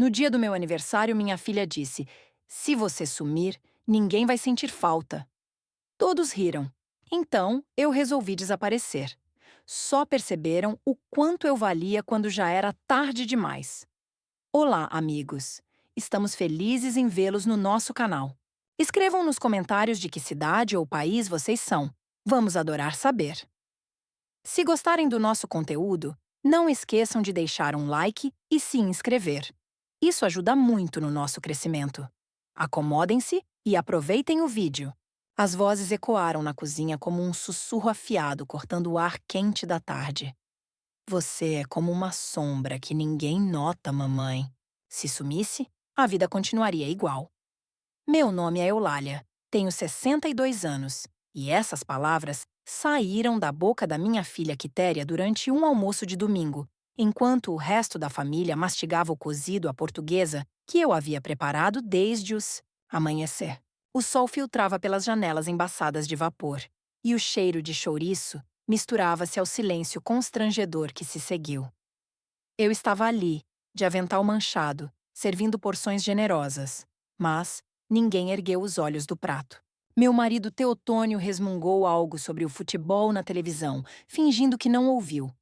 No dia do meu aniversário, minha filha disse: Se você sumir, ninguém vai sentir falta. Todos riram. Então, eu resolvi desaparecer. Só perceberam o quanto eu valia quando já era tarde demais. Olá, amigos! Estamos felizes em vê-los no nosso canal. Escrevam nos comentários de que cidade ou país vocês são. Vamos adorar saber. Se gostarem do nosso conteúdo, não esqueçam de deixar um like e se inscrever. Isso ajuda muito no nosso crescimento. Acomodem-se e aproveitem o vídeo. As vozes ecoaram na cozinha como um sussurro afiado cortando o ar quente da tarde. Você é como uma sombra que ninguém nota, mamãe. Se sumisse, a vida continuaria igual. Meu nome é Eulália, tenho 62 anos, e essas palavras saíram da boca da minha filha Quitéria durante um almoço de domingo, enquanto o resto da família mastigava o cozido à portuguesa que eu havia preparado desde os amanhecer. O sol filtrava pelas janelas embaçadas de vapor, e o cheiro de chouriço misturava-se ao silêncio constrangedor que se seguiu. Eu estava ali, de avental manchado, servindo porções generosas, mas ninguém ergueu os olhos do prato. Meu marido Teotônio resmungou algo sobre o futebol na televisão, fingindo que não ouviu.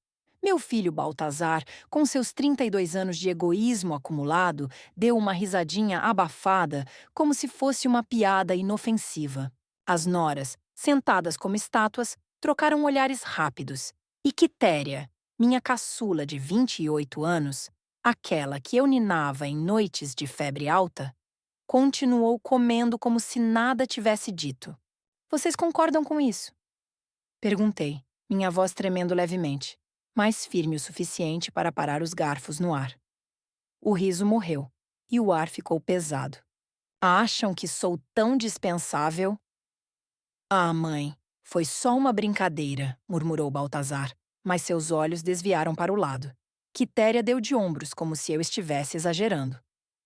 Meu filho Baltazar, com seus 32 anos de egoísmo acumulado, deu uma risadinha abafada, como se fosse uma piada inofensiva. As noras, sentadas como estátuas, trocaram olhares rápidos. E Quitéria, minha caçula de 28 anos, aquela que eu ninava em noites de febre alta, continuou comendo como se nada tivesse dito. Vocês concordam com isso? Perguntei, minha voz tremendo levemente, mas firme o suficiente para parar os garfos no ar. O riso morreu, e o ar ficou pesado. Acham que sou tão dispensável? Ah, mãe, foi só uma brincadeira, murmurou Baltazar, mas seus olhos desviaram para o lado. Quitéria deu de ombros como se eu estivesse exagerando.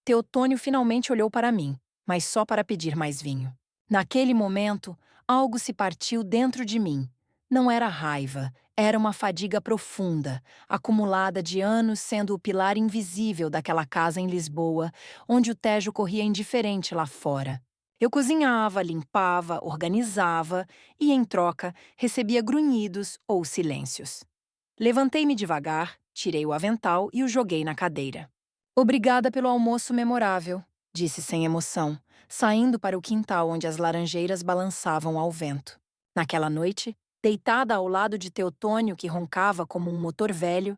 Teotônio finalmente olhou para mim, mas só para pedir mais vinho. Naquele momento, algo se partiu dentro de mim. Não era raiva, era uma fadiga profunda, acumulada de anos sendo o pilar invisível daquela casa em Lisboa, onde o Tejo corria indiferente lá fora. Eu cozinhava, limpava, organizava e, em troca, recebia grunhidos ou silêncios. Levantei-me devagar, tirei o avental e o joguei na cadeira. Obrigada pelo almoço memorável, disse sem emoção, saindo para o quintal onde as laranjeiras balançavam ao vento. Naquela noite, deitada ao lado de Teotônio que roncava como um motor velho,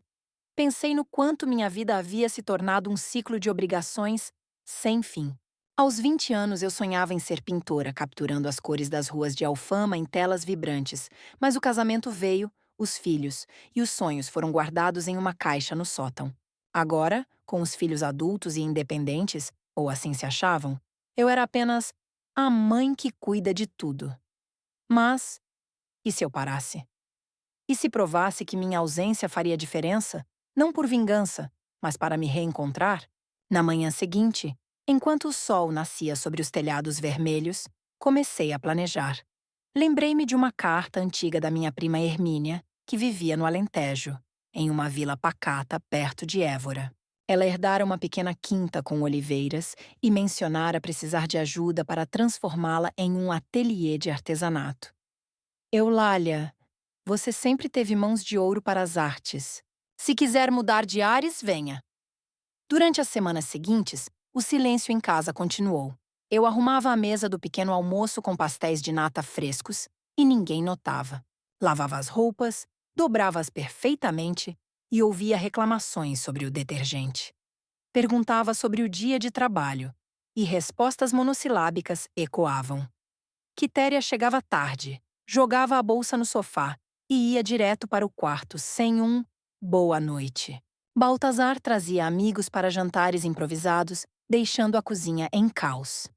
pensei no quanto minha vida havia se tornado um ciclo de obrigações sem fim. Aos 20 anos eu sonhava em ser pintora, capturando as cores das ruas de Alfama em telas vibrantes, mas o casamento veio, os filhos, e os sonhos foram guardados em uma caixa no sótão. Agora, com os filhos adultos e independentes, ou assim se achavam, eu era apenas a mãe que cuida de tudo. Mas, e se eu parasse? E se provasse que minha ausência faria diferença, não por vingança, mas para me reencontrar? Na manhã seguinte, enquanto o sol nascia sobre os telhados vermelhos, comecei a planejar. Lembrei-me de uma carta antiga da minha prima Hermínia, que vivia no Alentejo, em uma vila pacata perto de Évora. Ela herdara uma pequena quinta com oliveiras e mencionara precisar de ajuda para transformá-la em um ateliê de artesanato. Eulália, você sempre teve mãos de ouro para as artes. Se quiser mudar de ares, venha. Durante as semanas seguintes, o silêncio em casa continuou. Eu arrumava a mesa do pequeno almoço com pastéis de nata frescos e ninguém notava. Lavava as roupas, dobrava-as perfeitamente e ouvia reclamações sobre o detergente. Perguntava sobre o dia de trabalho e respostas monossilábicas ecoavam. Quitéria chegava tarde, jogava a bolsa no sofá e ia direto para o quarto sem um boa noite. Baltazar trazia amigos para jantares improvisados, deixando a cozinha em caos.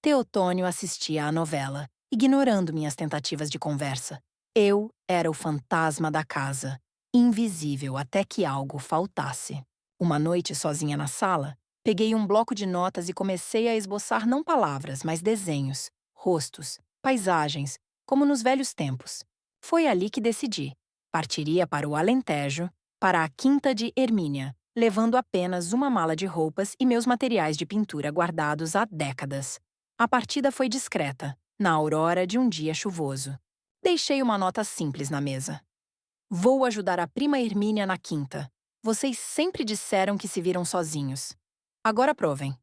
Teotônio assistia à novela, ignorando minhas tentativas de conversa. Eu era o fantasma da casa, invisível até que algo faltasse. Uma noite sozinha na sala, peguei um bloco de notas e comecei a esboçar não palavras, mas desenhos, rostos, paisagens, como nos velhos tempos. Foi ali que decidi. Partiria para o Alentejo, para a quinta de Hermínia, levando apenas uma mala de roupas e meus materiais de pintura guardados há décadas. A partida foi discreta, na aurora de um dia chuvoso. Deixei uma nota simples na mesa. Vou ajudar a prima Hermínia na quinta. Vocês sempre disseram que se viram sozinhos. Agora provem.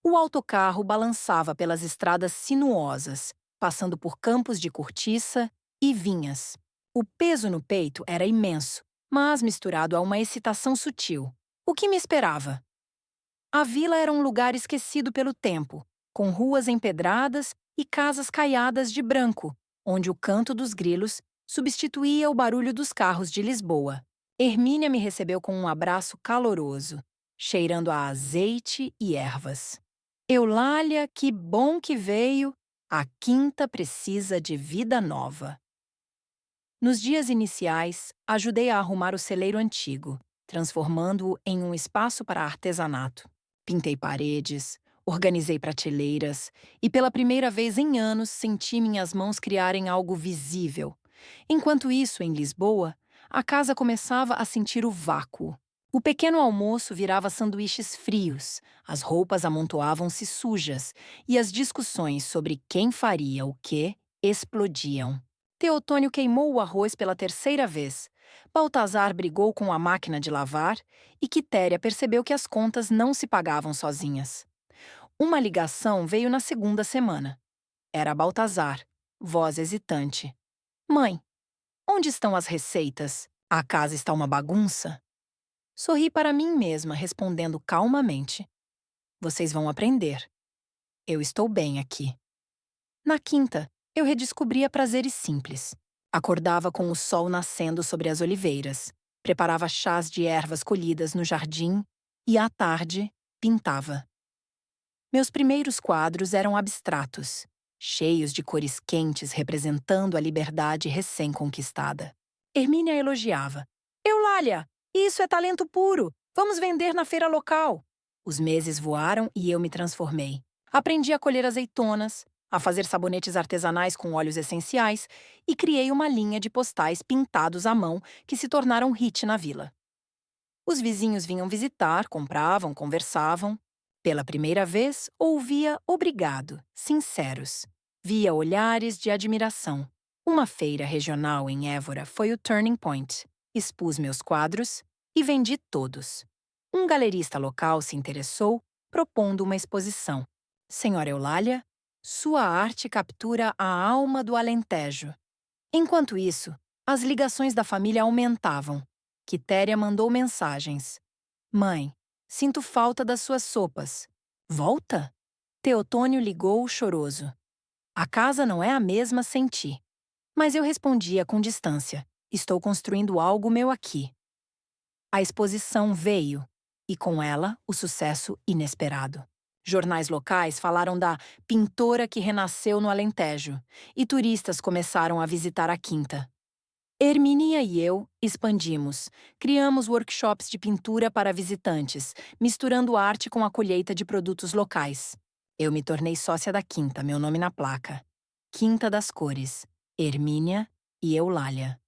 O autocarro balançava pelas estradas sinuosas, passando por campos de cortiça e vinhas. O peso no peito era imenso, mas misturado a uma excitação sutil. O que me esperava? A vila era um lugar esquecido pelo tempo, com ruas empedradas e casas caiadas de branco, onde o canto dos grilos substituía o barulho dos carros de Lisboa. Hermínia me recebeu com um abraço caloroso, cheirando a azeite e ervas. Eulália, que bom que veio! A quinta precisa de vida nova. Nos dias iniciais, ajudei a arrumar o celeiro antigo, transformando-o em um espaço para artesanato. Pintei paredes, organizei prateleiras e, pela primeira vez em anos, senti minhas mãos criarem algo visível. Enquanto isso, em Lisboa, a casa começava a sentir o vácuo. O pequeno almoço virava sanduíches frios, as roupas amontoavam-se sujas e as discussões sobre quem faria o quê explodiam. Teotônio queimou o arroz pela terceira vez. Baltazar brigou com a máquina de lavar e Quitéria percebeu que as contas não se pagavam sozinhas. Uma ligação veio na segunda semana. Era Baltazar, voz hesitante. Mãe, onde estão as receitas? A casa está uma bagunça? Sorri para mim mesma, respondendo calmamente. Vocês vão aprender. Eu estou bem aqui. Na quinta, eu redescobria prazeres simples. Acordava com o sol nascendo sobre as oliveiras, preparava chás de ervas colhidas no jardim e, à tarde, pintava. Meus primeiros quadros eram abstratos, cheios de cores quentes representando a liberdade recém-conquistada. Hermínia elogiava. Eulália, isso é talento puro! Vamos vender na feira local! Os meses voaram e eu me transformei. Aprendi a colher azeitonas, a fazer sabonetes artesanais com óleos essenciais e criei uma linha de postais pintados à mão que se tornaram hit na vila. Os vizinhos vinham visitar, compravam, conversavam. Pela primeira vez, ouvia obrigado, sinceros. Via olhares de admiração. Uma feira regional em Évora foi o Turning Point. Expus meus quadros e vendi todos. Um galerista local se interessou, propondo uma exposição. Senhora Eulália, sua arte captura a alma do Alentejo. Enquanto isso, as ligações da família aumentavam. Quitéria mandou mensagens. Mãe, sinto falta das suas sopas. Volta? Teotônio ligou choroso. A casa não é a mesma sem ti. Mas eu respondia com distância. Estou construindo algo meu aqui. A exposição veio, e com ela o sucesso inesperado. Jornais locais falaram da pintora que renasceu no Alentejo, e turistas começaram a visitar a quinta. Hermínia e eu expandimos, criamos workshops de pintura para visitantes, misturando arte com a colheita de produtos locais. Eu me tornei sócia da quinta, meu nome na placa. Quinta das Cores, Hermínia e Eulália.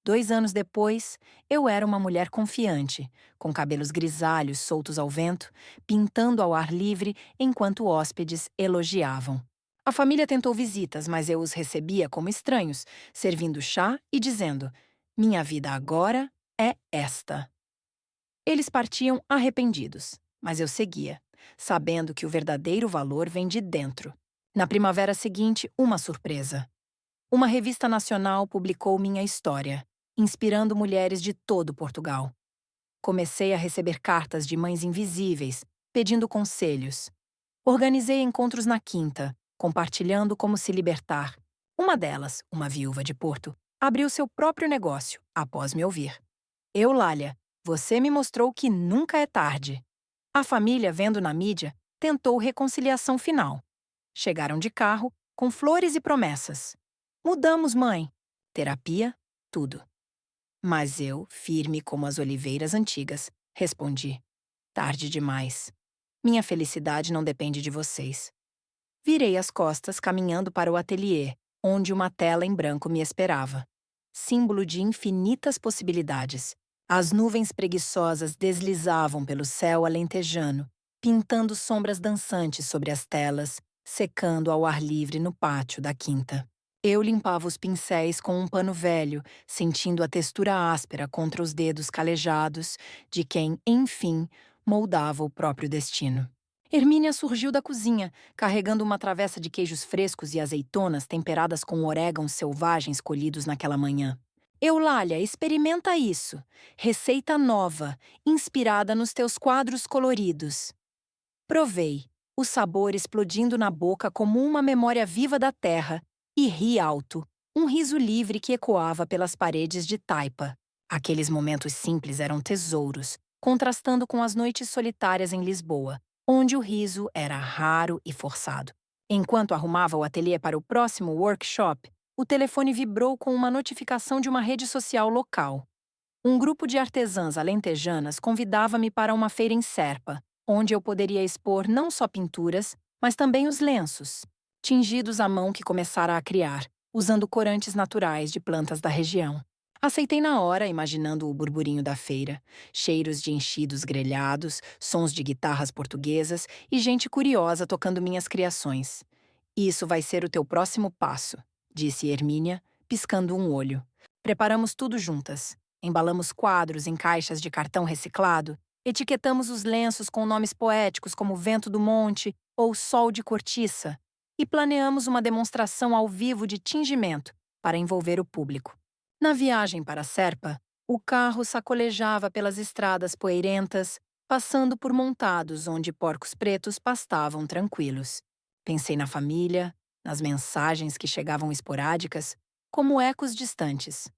2 anos depois, eu era uma mulher confiante, com cabelos grisalhos soltos ao vento, pintando ao ar livre enquanto hóspedes elogiavam. A família tentou visitas, mas eu os recebia como estranhos, servindo chá e dizendo: minha vida agora é esta. Eles partiam arrependidos, mas eu seguia, sabendo que o verdadeiro valor vem de dentro. Na primavera seguinte, uma surpresa. Uma revista nacional publicou minha história, inspirando mulheres de todo Portugal. Comecei a receber cartas de mães invisíveis, pedindo conselhos. Organizei encontros na quinta, compartilhando como se libertar. Uma delas, uma viúva de Porto, abriu seu próprio negócio após me ouvir. Eulália, você me mostrou que nunca é tarde. A família, vendo na mídia, tentou reconciliação final. Chegaram de carro, com flores e promessas. Mudamos, mãe. Terapia, tudo. Mas eu, firme como as oliveiras antigas, respondi. Tarde demais. Minha felicidade não depende de vocês. Virei as costas caminhando para o ateliê, onde uma tela em branco me esperava. Símbolo de infinitas possibilidades. As nuvens preguiçosas deslizavam pelo céu alentejano, pintando sombras dançantes sobre as telas, secando ao ar livre no pátio da quinta. Eu limpava os pincéis com um pano velho, sentindo a textura áspera contra os dedos calejados de quem, enfim, moldava o próprio destino. Hermínia surgiu da cozinha, carregando uma travessa de queijos frescos e azeitonas temperadas com orégãos selvagens colhidos naquela manhã. Eulália, experimenta isso. Receita nova, inspirada nos teus quadros coloridos. Provei, o sabor explodindo na boca como uma memória viva da terra, e ri alto, um riso livre que ecoava pelas paredes de taipa. Aqueles momentos simples eram tesouros, contrastando com as noites solitárias em Lisboa, onde o riso era raro e forçado. Enquanto arrumava o ateliê para o próximo workshop, o telefone vibrou com uma notificação de uma rede social local. Um grupo de artesãs alentejanas convidava-me para uma feira em Serpa, onde eu poderia expor não só pinturas, mas também os lenços, tingidos à mão que começara a criar, usando corantes naturais de plantas da região. Aceitei na hora, imaginando o burburinho da feira, cheiros de enchidos grelhados, sons de guitarras portuguesas e gente curiosa tocando minhas criações. Isso vai ser o teu próximo passo, disse Hermínia, piscando um olho. Preparamos tudo juntas. Embalamos quadros em caixas de cartão reciclado, etiquetamos os lenços com nomes poéticos como Vento do Monte ou Sol de Cortiça e planeamos uma demonstração ao vivo de tingimento para envolver o público. Na viagem para Serpa, o carro sacolejava pelas estradas poeirentas, passando por montados onde porcos pretos pastavam tranquilos. Pensei na família, nas mensagens que chegavam esporádicas, como ecos distantes.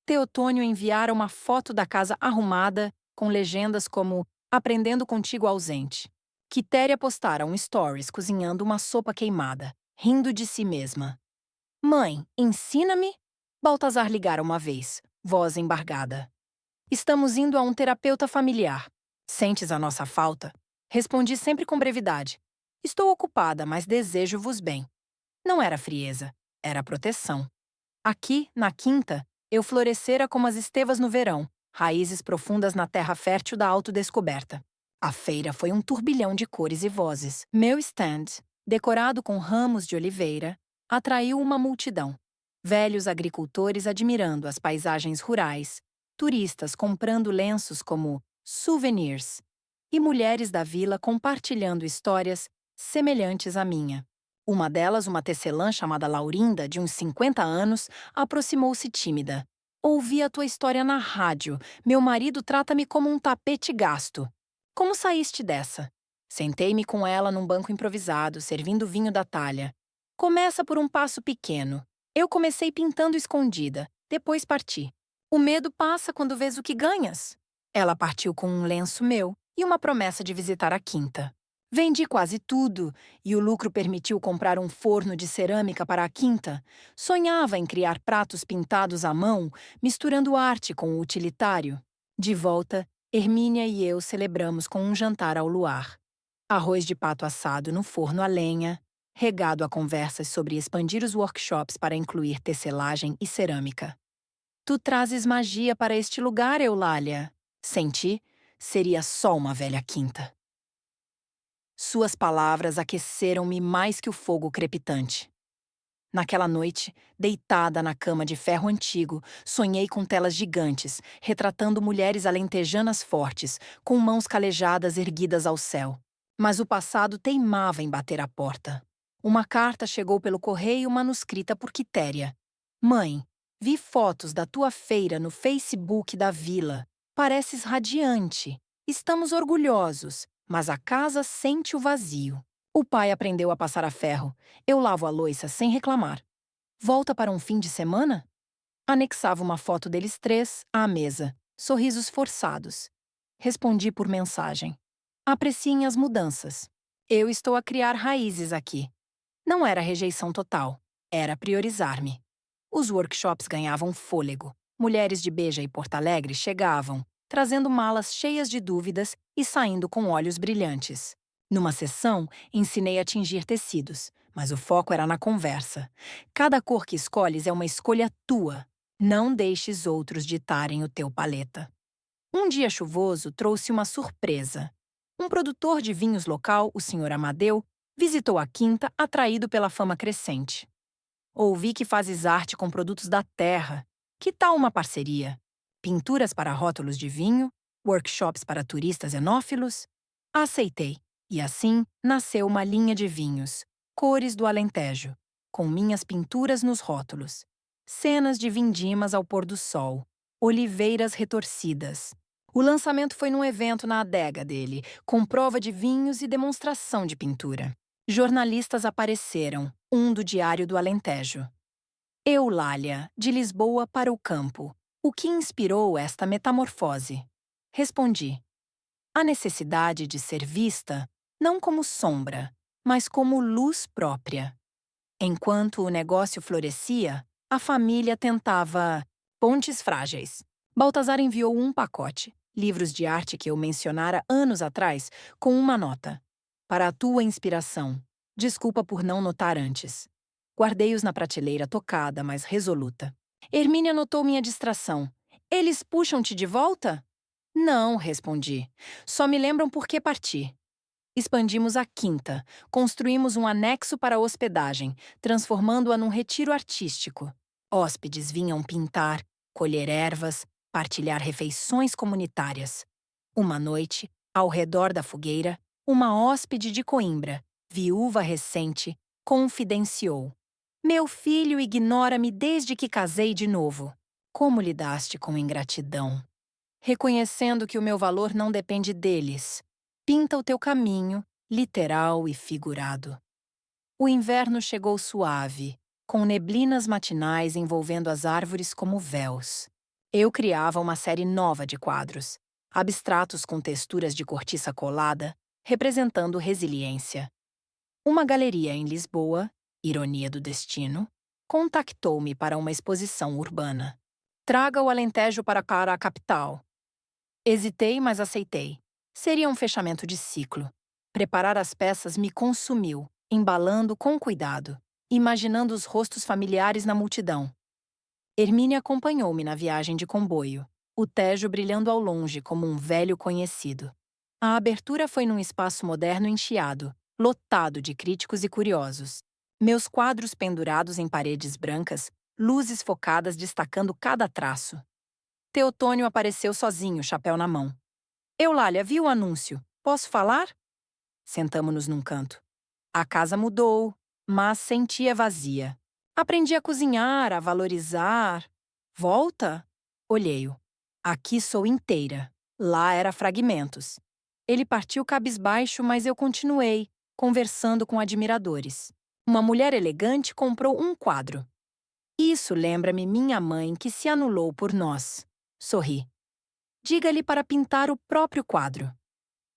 Teotônio enviara uma foto da casa arrumada, com legendas como Aprendendo contigo ausente. Quitéria postara um stories cozinhando uma sopa queimada, rindo de si mesma. Mãe, ensina-me? Baltazar ligara uma vez, voz embargada. Estamos indo a um terapeuta familiar. Sentes a nossa falta? Respondi sempre com brevidade. Estou ocupada, mas desejo-vos bem. Não era frieza, era proteção. Aqui, na quinta, eu florescera como as estevas no verão, raízes profundas na terra fértil da autodescoberta. A feira foi um turbilhão de cores e vozes. Meu stand, decorado com ramos de oliveira, atraiu uma multidão. Velhos agricultores admirando as paisagens rurais, turistas comprando lenços como souvenirs e mulheres da vila compartilhando histórias semelhantes à minha. Uma delas, uma tecelã chamada Laurinda, de uns 50 anos, aproximou-se tímida. Ouvi a tua história na rádio. Meu marido trata-me como um tapete gasto. Como saíste dessa? Sentei-me com ela num banco improvisado, servindo vinho da talha. Começa por um passo pequeno. Eu comecei pintando escondida, depois parti. O medo passa quando vês o que ganhas. Ela partiu com um lenço meu e uma promessa de visitar a quinta. Vendi quase tudo, e o lucro permitiu comprar um forno de cerâmica para a quinta. Sonhava em criar pratos pintados à mão, misturando arte com o utilitário. De volta, Hermínia e eu celebramos com um jantar ao luar. Arroz de pato assado no forno a lenha, regado a conversas sobre expandir os workshops para incluir tecelagem e cerâmica. Tu trazes magia para este lugar, Eulália. Senti, seria só uma velha quinta. Suas palavras aqueceram-me mais que o fogo crepitante. Naquela noite, deitada na cama de ferro antigo, sonhei com telas gigantes, retratando mulheres alentejanas fortes, com mãos calejadas erguidas ao céu. Mas o passado teimava em bater à porta. Uma carta chegou pelo correio manuscrita por Quitéria. Mãe, vi fotos da tua feira no Facebook da vila. Pareces radiante. Estamos orgulhosos. Mas a casa sente o vazio. O pai aprendeu a passar a ferro. Eu lavo a louça sem reclamar. Volta para um fim de semana? Anexava uma foto deles três à mesa, sorrisos forçados. Respondi por mensagem. Apreciem as mudanças. Eu estou a criar raízes aqui. Não era rejeição total, era priorizar-me. Os workshops ganhavam fôlego. Mulheres de Beja e Porto Alegre chegavam, trazendo malas cheias de dúvidas e saindo com olhos brilhantes. Numa sessão, ensinei a tingir tecidos, mas o foco era na conversa. Cada cor que escolhes é uma escolha tua. Não deixes outros ditarem o teu paleta. Um dia chuvoso trouxe uma surpresa. Um produtor de vinhos local, o Sr. Amadeu, visitou a quinta atraído pela fama crescente. Ouvi que fazes arte com produtos da terra. Que tal uma parceria? Pinturas para rótulos de vinho, workshops para turistas enófilos? Aceitei. E assim nasceu uma linha de vinhos, cores do Alentejo, com minhas pinturas nos rótulos. Cenas de vindimas ao pôr do sol, oliveiras retorcidas. O lançamento foi num evento na adega dele, com prova de vinhos e demonstração de pintura. Jornalistas apareceram, um do Diário do Alentejo. Eulália, de Lisboa para o campo. O que inspirou esta metamorfose? Respondi. A necessidade de ser vista, não como sombra, mas como luz própria. Enquanto o negócio florescia, a família tentava pontes frágeis. Baltazar enviou um pacote, livros de arte que eu mencionara anos atrás, com uma nota. Para a tua inspiração. Desculpa por não notar antes. Guardei-os na prateleira tocada, mas resoluta. Hermínia notou minha distração. Eles puxam-te de volta? Não, respondi. Só me lembram por que parti. Expandimos a quinta, construímos um anexo para a hospedagem, transformando-a num retiro artístico. Hóspedes vinham pintar, colher ervas, partilhar refeições comunitárias. Uma noite, ao redor da fogueira, uma hóspede de Coimbra, viúva recente, confidenciou. Meu filho ignora-me desde que casei de novo. Como lidaste com ingratidão? Reconhecendo que o meu valor não depende deles. Pinta o teu caminho, literal e figurado. O inverno chegou suave, com neblinas matinais envolvendo as árvores como véus. Eu criava uma série nova de quadros, abstratos com texturas de cortiça colada, representando resiliência. Uma galeria em Lisboa, ironia do destino, contactou-me para uma exposição urbana. Traga o Alentejo para a capital. Hesitei, mas aceitei. Seria um fechamento de ciclo. Preparar as peças me consumiu, embalando com cuidado, imaginando os rostos familiares na multidão. Hermínia acompanhou-me na viagem de comboio, o Tejo brilhando ao longe como um velho conhecido. A abertura foi num espaço moderno encheado, lotado de críticos e curiosos. Meus quadros pendurados em paredes brancas, luzes focadas destacando cada traço. Teotônio apareceu sozinho, chapéu na mão. Eulália, viu o anúncio? Posso falar? Sentamo-nos num canto. A casa mudou, mas sentia vazia. Aprendi a cozinhar, a valorizar. Volta? Olhei-o. Aqui sou inteira. Lá era fragmentos. Ele partiu cabisbaixo, mas eu continuei, conversando com admiradores. Uma mulher elegante comprou um quadro. Isso lembra-me minha mãe que se anulou por nós. Sorri. Diga-lhe para pintar o próprio quadro.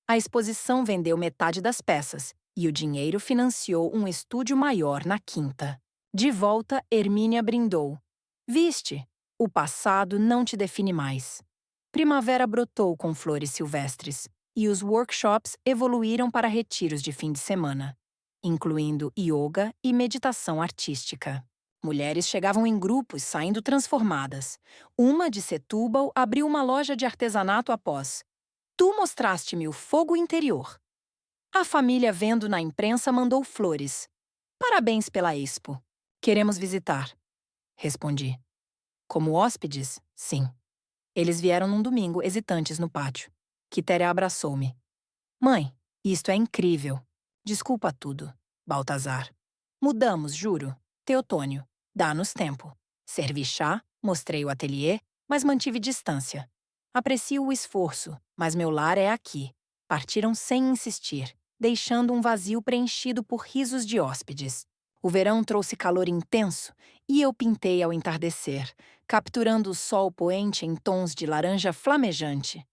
A exposição vendeu metade das peças e o dinheiro financiou um estúdio maior na quinta. De volta, Hermínia brindou. Viste, o passado não te define mais. Primavera brotou com flores silvestres e os workshops evoluíram para retiros de fim de semana, incluindo yoga e meditação artística. Mulheres chegavam em grupos, saindo transformadas. Uma, de Setúbal, abriu uma loja de artesanato após. Tu mostraste-me o fogo interior. A família, vendo na imprensa, mandou flores. Parabéns pela expo. Queremos visitar. Respondi. Como hóspedes? Sim. Eles vieram num domingo, hesitantes no pátio. Quitéria abraçou-me. Mãe, isto é incrível. Desculpa tudo. Baltazar. Mudamos, juro. Teotônio. Dá-nos tempo. Servi chá, mostrei o ateliê, mas mantive distância. Aprecio o esforço, mas meu lar é aqui. Partiram sem insistir, deixando um vazio preenchido por risos de hóspedes. O verão trouxe calor intenso e eu pintei ao entardecer, capturando o sol poente em tons de laranja flamejante.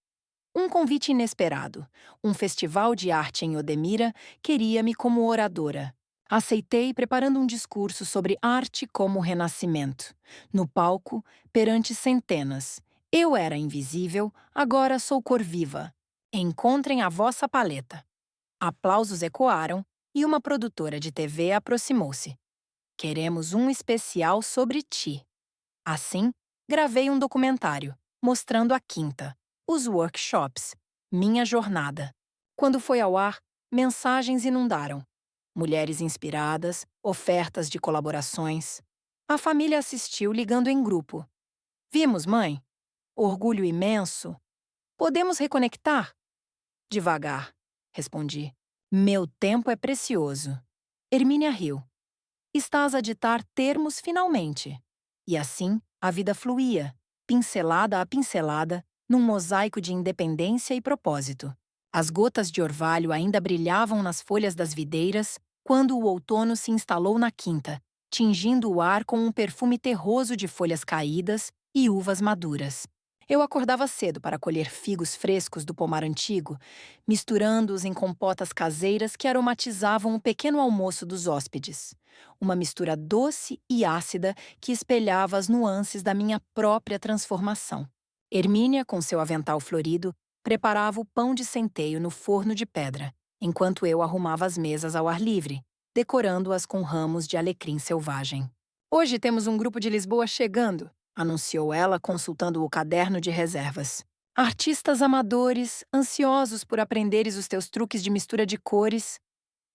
Um convite inesperado. Um festival de arte em Odemira queria-me como oradora. Aceitei, preparando um discurso sobre arte como renascimento. No palco, perante centenas. Eu era invisível, agora sou cor viva. Encontrem a vossa paleta. Aplausos ecoaram e uma produtora de TV aproximou-se. Queremos um especial sobre ti. Assim, gravei um documentário, mostrando a quinta, Os workshops. Minha jornada. Quando foi ao ar, mensagens inundaram. Mulheres inspiradas, ofertas de colaborações. A família assistiu ligando em grupo. Vimos, mãe? Orgulho imenso. Podemos reconectar? Devagar, respondi. Meu tempo é precioso. Hermínia riu. Estás a ditar termos finalmente. E assim, a vida fluía, pincelada a pincelada, num mosaico de independência e propósito. As gotas de orvalho ainda brilhavam nas folhas das videiras quando o outono se instalou na quinta, tingindo o ar com um perfume terroso de folhas caídas e uvas maduras. Eu acordava cedo para colher figos frescos do pomar antigo, misturando-os em compotas caseiras que aromatizavam o pequeno almoço dos hóspedes. Uma mistura doce e ácida que espelhava as nuances da minha própria transformação. Hermínia, com seu avental florido, preparava o pão de centeio no forno de pedra, enquanto eu arrumava as mesas ao ar livre, decorando-as com ramos de alecrim selvagem. Hoje temos um grupo de Lisboa chegando, anunciou ela, consultando o caderno de reservas. Artistas amadores, ansiosos por aprenderes os teus truques de mistura de cores.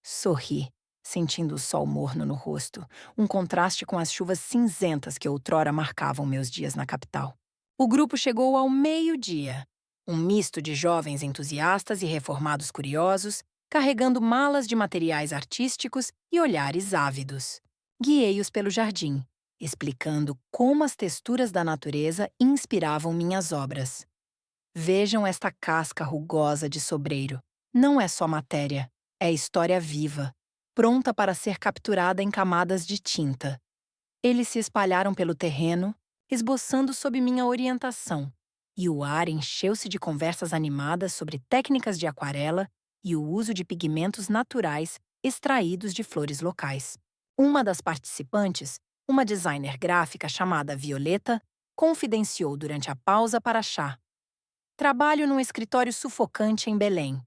Sorri, sentindo o sol morno no rosto, um contraste com as chuvas cinzentas que outrora marcavam meus dias na capital. O grupo chegou ao meio-dia. Um misto de jovens entusiastas e reformados curiosos, carregando malas de materiais artísticos e olhares ávidos. Guiei-os pelo jardim, explicando como as texturas da natureza inspiravam minhas obras. Vejam esta casca rugosa de sobreiro. Não é só matéria, é história viva, pronta para ser capturada em camadas de tinta. Eles se espalharam pelo terreno, esboçando sob minha orientação, e o ar encheu-se de conversas animadas sobre técnicas de aquarela e o uso de pigmentos naturais extraídos de flores locais. Uma das participantes, uma designer gráfica chamada Violeta, confidenciou durante a pausa para chá. Trabalho num escritório sufocante em Belém.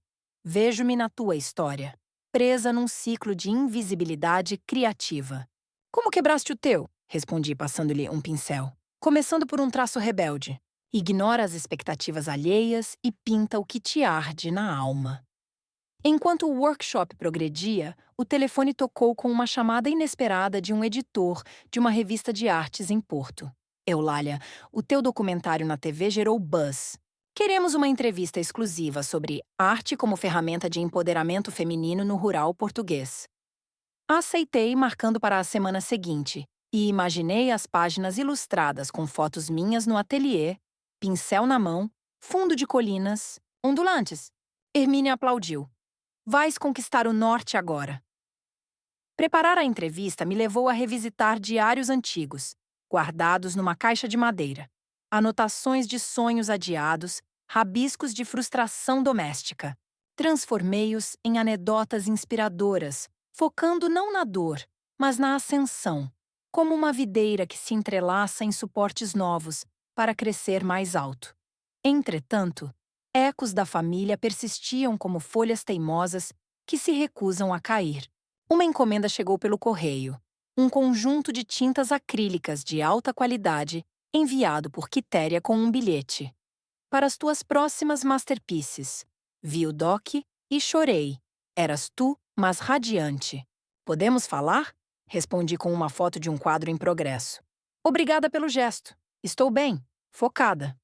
Vejo-me na tua história, presa num ciclo de invisibilidade criativa. Como quebraste o teu? Respondi passando-lhe um pincel. Começando por um traço rebelde. Ignora as expectativas alheias e pinta o que te arde na alma. Enquanto o workshop progredia, o telefone tocou com uma chamada inesperada de um editor de uma revista de artes em Porto. Eulália, o teu documentário na TV gerou buzz. Queremos uma entrevista exclusiva sobre arte como ferramenta de empoderamento feminino no rural português. Aceitei, marcando para a semana seguinte, e imaginei as páginas ilustradas com fotos minhas no ateliê, pincel na mão, fundo de colinas, ondulantes. Hermínia aplaudiu. Vais conquistar o norte agora. Preparar a entrevista me levou a revisitar diários antigos, guardados numa caixa de madeira. Anotações de sonhos adiados, rabiscos de frustração doméstica. Transformei-os em anedotas inspiradoras, focando não na dor, mas na ascensão, como uma videira que se entrelaça em suportes novos para crescer mais alto. Entretanto, ecos da família persistiam como folhas teimosas que se recusam a cair. Uma encomenda chegou pelo correio. Um conjunto de tintas acrílicas de alta qualidade enviado por Quitéria com um bilhete. Para as tuas próximas masterpieces. Vi o doc e chorei. Eras tu, mas radiante. Podemos falar? Respondi com uma foto de um quadro em progresso. Obrigada pelo gesto. Estou bem, focada.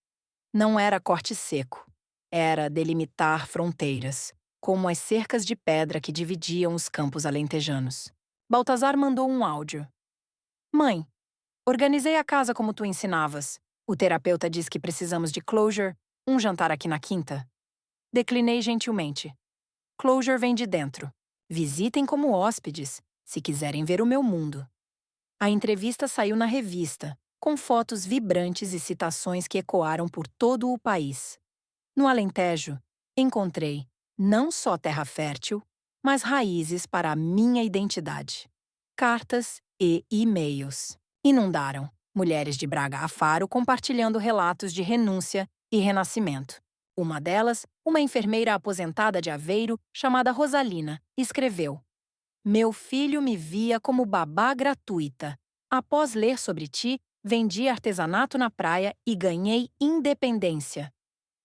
Não era corte seco. Era delimitar fronteiras, como as cercas de pedra que dividiam os campos alentejanos. Baltazar mandou um áudio. Mãe, organizei a casa como tu ensinavas. O terapeuta diz que precisamos de closure, um jantar aqui na quinta. Declinei gentilmente. Closure vem de dentro. Visitem como hóspedes, se quiserem ver o meu mundo. A entrevista saiu na revista, com fotos vibrantes e citações que ecoaram por todo o país. No Alentejo, encontrei não só terra fértil, mas raízes para a minha identidade. Cartas e e-mails. Inundaram. Mulheres de Braga a Faro compartilhando relatos de renúncia e renascimento. Uma delas, uma enfermeira aposentada de Aveiro, chamada Rosalina, escreveu: Meu filho me via como babá gratuita. Após ler sobre ti, vendi artesanato na praia e ganhei independência.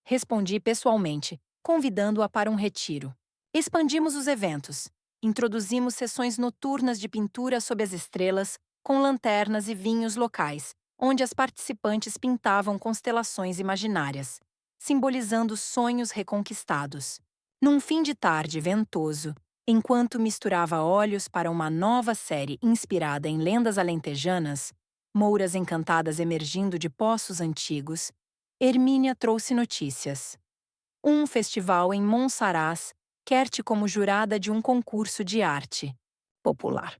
Respondi pessoalmente, convidando-a para um retiro. Expandimos os eventos. Introduzimos sessões noturnas de pintura sob as estrelas, com lanternas e vinhos locais, onde as participantes pintavam constelações imaginárias, simbolizando sonhos reconquistados. Num fim de tarde ventoso, enquanto misturava olhos para uma nova série inspirada em lendas alentejanas, mouras encantadas emergindo de poços antigos, Hermínia trouxe notícias. Um festival em Monsaraz quer-te como jurada de um concurso de arte popular.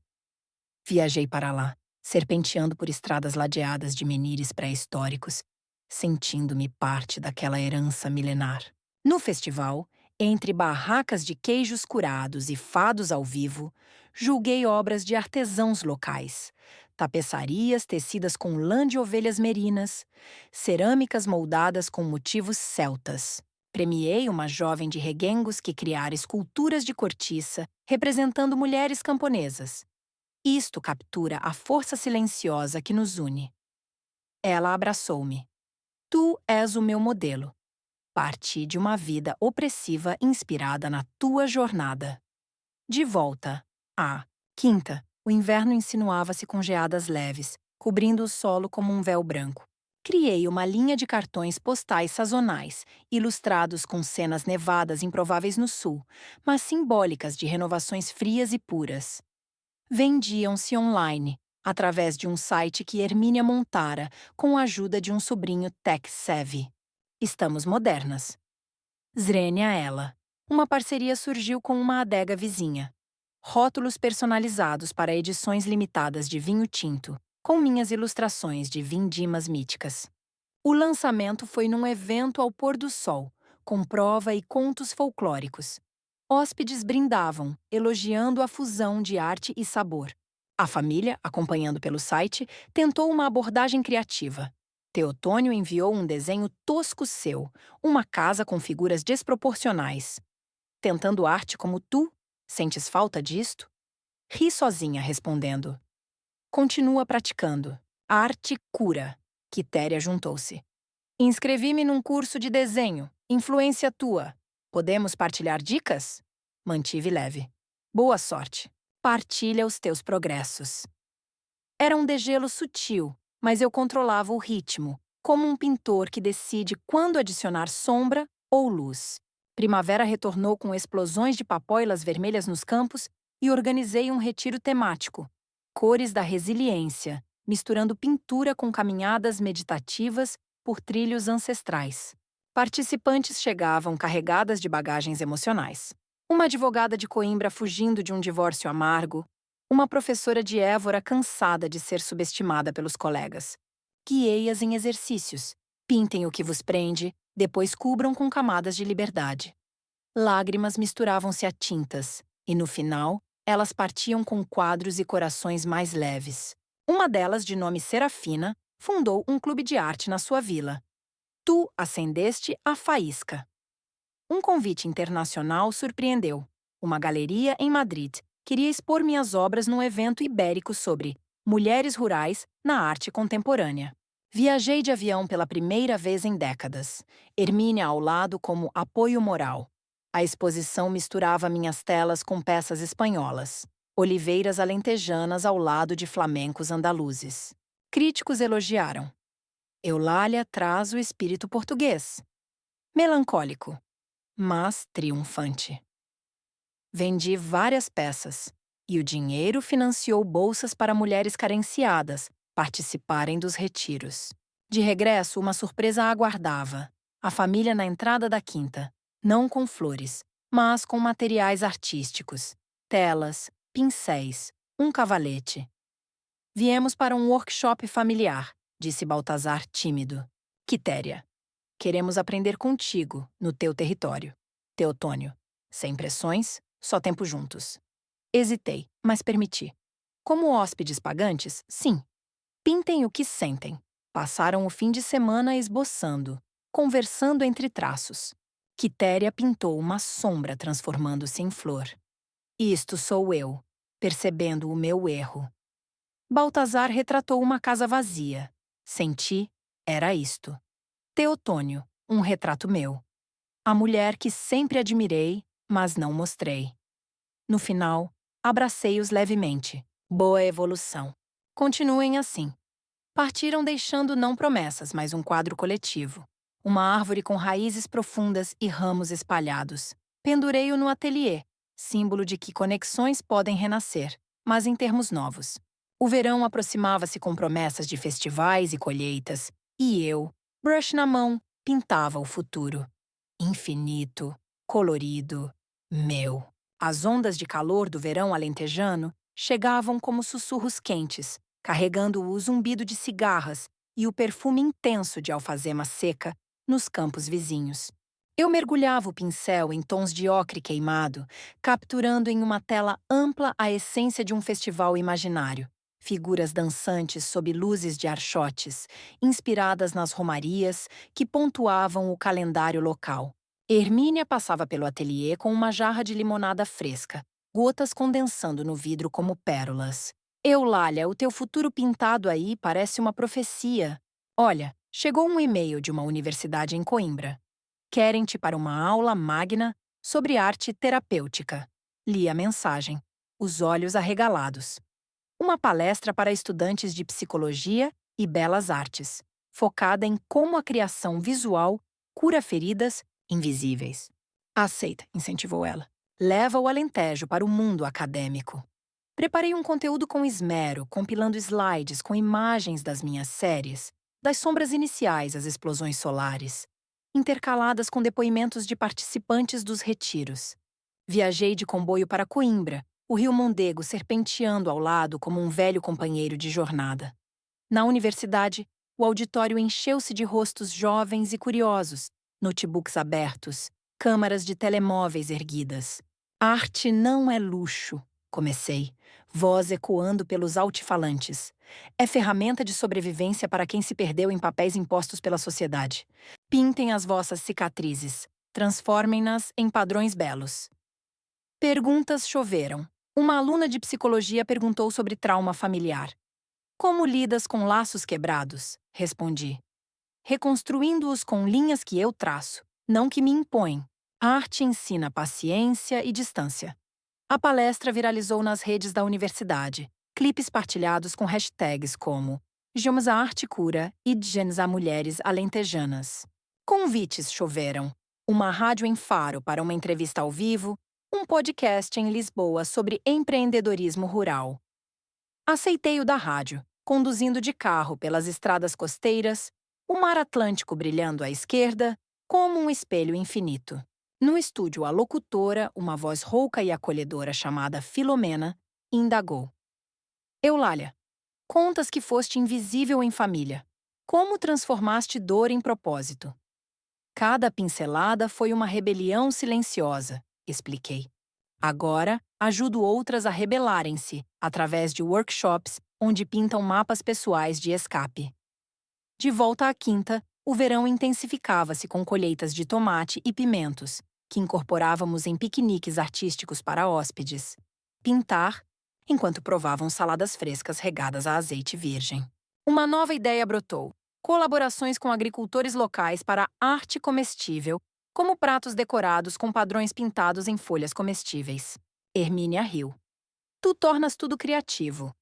Viajei para lá, serpenteando por estradas ladeadas de menires pré-históricos, sentindo-me parte daquela herança milenar. No festival, entre barracas de queijos curados e fados ao vivo, julguei obras de artesãos locais, tapeçarias tecidas com lã de ovelhas merinas, cerâmicas moldadas com motivos celtas. Premiei uma jovem de Reguengos que criara esculturas de cortiça representando mulheres camponesas. Isto captura a força silenciosa que nos une. Ela abraçou-me. Tu és o meu modelo. Parti de uma vida opressiva inspirada na tua jornada. De volta. À quinta, o inverno insinuava-se com geadas leves, cobrindo o solo como um véu branco. Criei uma linha de cartões postais sazonais, ilustrados com cenas nevadas improváveis no sul, mas simbólicas de renovações frias e puras. Vendiam-se online, através de um site que Hermínia montara com a ajuda de um sobrinho tech-savvy. Estamos modernas. Zrenia ela. Uma parceria surgiu com uma adega vizinha. Rótulos personalizados para edições limitadas de vinho tinto, com minhas ilustrações de vindimas míticas. O lançamento foi num evento ao pôr do sol, com prova e contos folclóricos. Hóspedes brindavam, elogiando a fusão de arte e sabor. A família, acompanhando pelo site, tentou uma abordagem criativa. Teotônio enviou um desenho tosco seu, uma casa com figuras desproporcionais. Tentando arte como tu? Sentes falta disto? Ri sozinha, respondendo. Continua praticando. A arte cura. Quitéria juntou-se. Inscrevi-me num curso de desenho. Influência tua. Podemos partilhar dicas? Mantive leve. Boa sorte. Partilha os teus progressos. Era um degelo sutil, mas eu controlava o ritmo, como um pintor que decide quando adicionar sombra ou luz. Primavera retornou com explosões de papóilas vermelhas nos campos e organizei um retiro temático. Cores da resiliência, misturando pintura com caminhadas meditativas por trilhos ancestrais. Participantes chegavam carregadas de bagagens emocionais. Uma advogada de Coimbra fugindo de um divórcio amargo, uma professora de Évora cansada de ser subestimada pelos colegas. Guiei-as em exercícios. Pintem o que vos prende, depois cubram com camadas de liberdade. Lágrimas misturavam-se a tintas, e no final, elas partiam com quadros e corações mais leves. Uma delas, de nome Serafina, fundou um clube de arte na sua vila. Tu acendeste a faísca. Um convite internacional surpreendeu. Uma galeria em Madrid queria expor minhas obras num evento ibérico sobre mulheres rurais na arte contemporânea. Viajei de avião pela primeira vez em décadas. Hermínia ao lado como apoio moral. A exposição misturava minhas telas com peças espanholas. Oliveiras alentejanas ao lado de flamencos andaluzes. Críticos elogiaram. Eulália traz o espírito português. Melancólico, mas triunfante. Vendi várias peças, e o dinheiro financiou bolsas para mulheres carenciadas participarem dos retiros. De regresso, uma surpresa a aguardava. A família na entrada da quinta, não com flores, mas com materiais artísticos, telas, pincéis, um cavalete. Viemos para um workshop familiar, disse Baltazar tímido. Quitéria. Queremos aprender contigo, no teu território. Teotônio. Sem pressões, só tempo juntos. Hesitei, mas permiti. Como hóspedes pagantes, sim. Pintem o que sentem. Passaram o fim de semana esboçando, conversando entre traços. Quitéria pintou uma sombra transformando-se em flor. Isto sou eu, percebendo o meu erro. Baltazar retratou uma casa vazia. Senti, era isto. Teotônio, Um retrato meu. A mulher que sempre admirei, mas não mostrei. No final, abracei-os levemente. Boa evolução. Continuem assim. Partiram deixando não promessas, mas um quadro coletivo. Uma árvore com raízes profundas e ramos espalhados. Pendurei-o no ateliê, símbolo de que conexões podem renascer, mas em termos novos. O verão aproximava-se com promessas de festivais e colheitas, e eu, brush na mão, pintava o futuro. Infinito, colorido, meu. As ondas de calor do verão alentejano chegavam como sussurros quentes, carregando o zumbido de cigarras e o perfume intenso de alfazema seca nos campos vizinhos. Eu mergulhava o pincel em tons de ocre queimado, capturando em uma tela ampla a essência de um festival imaginário. Figuras dançantes sob luzes de archotes, inspiradas nas romarias que pontuavam o calendário local. Hermínia passava pelo ateliê com uma jarra de limonada fresca, gotas condensando no vidro como pérolas. Eulália, o teu futuro pintado aí parece uma profecia. Olha, chegou um e-mail de uma universidade em Coimbra. Querem-te para uma aula magna sobre arte terapêutica. Li a mensagem, os olhos arregalados. Uma palestra para estudantes de psicologia e belas artes, focada em como a criação visual cura feridas invisíveis. Aceita, incentivou ela. Leva o Alentejo para o mundo acadêmico. Preparei um conteúdo com esmero, compilando slides com imagens das minhas séries, das sombras iniciais às explosões solares, intercaladas com depoimentos de participantes dos retiros. Viajei de comboio para Coimbra, o rio Mondego serpenteando ao lado como um velho companheiro de jornada. Na universidade, o auditório encheu-se de rostos jovens e curiosos, notebooks abertos, câmaras de telemóveis erguidas. Arte não é luxo, comecei, voz ecoando pelos altifalantes. É ferramenta de sobrevivência para quem se perdeu em papéis impostos pela sociedade. Pintem as vossas cicatrizes, transformem-nas em padrões belos. Perguntas choveram. Uma aluna de psicologia perguntou sobre trauma familiar. Como lidas com laços quebrados? Respondi. Reconstruindo-os com linhas que eu traço, não que me impõem. A arte ensina paciência e distância. A palestra viralizou nas redes da universidade, clipes partilhados com hashtags como Gemas a Arte Cura e Gens a Mulheres Alentejanas. Convites choveram. Uma rádio em Faro para uma entrevista ao vivo, um podcast em Lisboa sobre empreendedorismo rural. Aceitei o da rádio, conduzindo de carro pelas estradas costeiras, o mar Atlântico brilhando à esquerda, como um espelho infinito. No estúdio, a locutora, uma voz rouca e acolhedora chamada Filomena, indagou. Eulália, contas que foste invisível em família. Como transformaste dor em propósito? Cada pincelada foi uma rebelião silenciosa, expliquei. Agora, ajudo outras a rebelarem-se, através de workshops onde pintam mapas pessoais de escape. De volta à quinta, o verão intensificava-se com colheitas de tomate e pimentos, que incorporávamos em piqueniques artísticos para hóspedes. Pintar, enquanto provavam saladas frescas regadas a azeite virgem. Uma nova ideia brotou. Colaborações com agricultores locais para arte comestível, como pratos decorados com padrões pintados em folhas comestíveis. Hermínia riu. Tu tornas tudo criativo.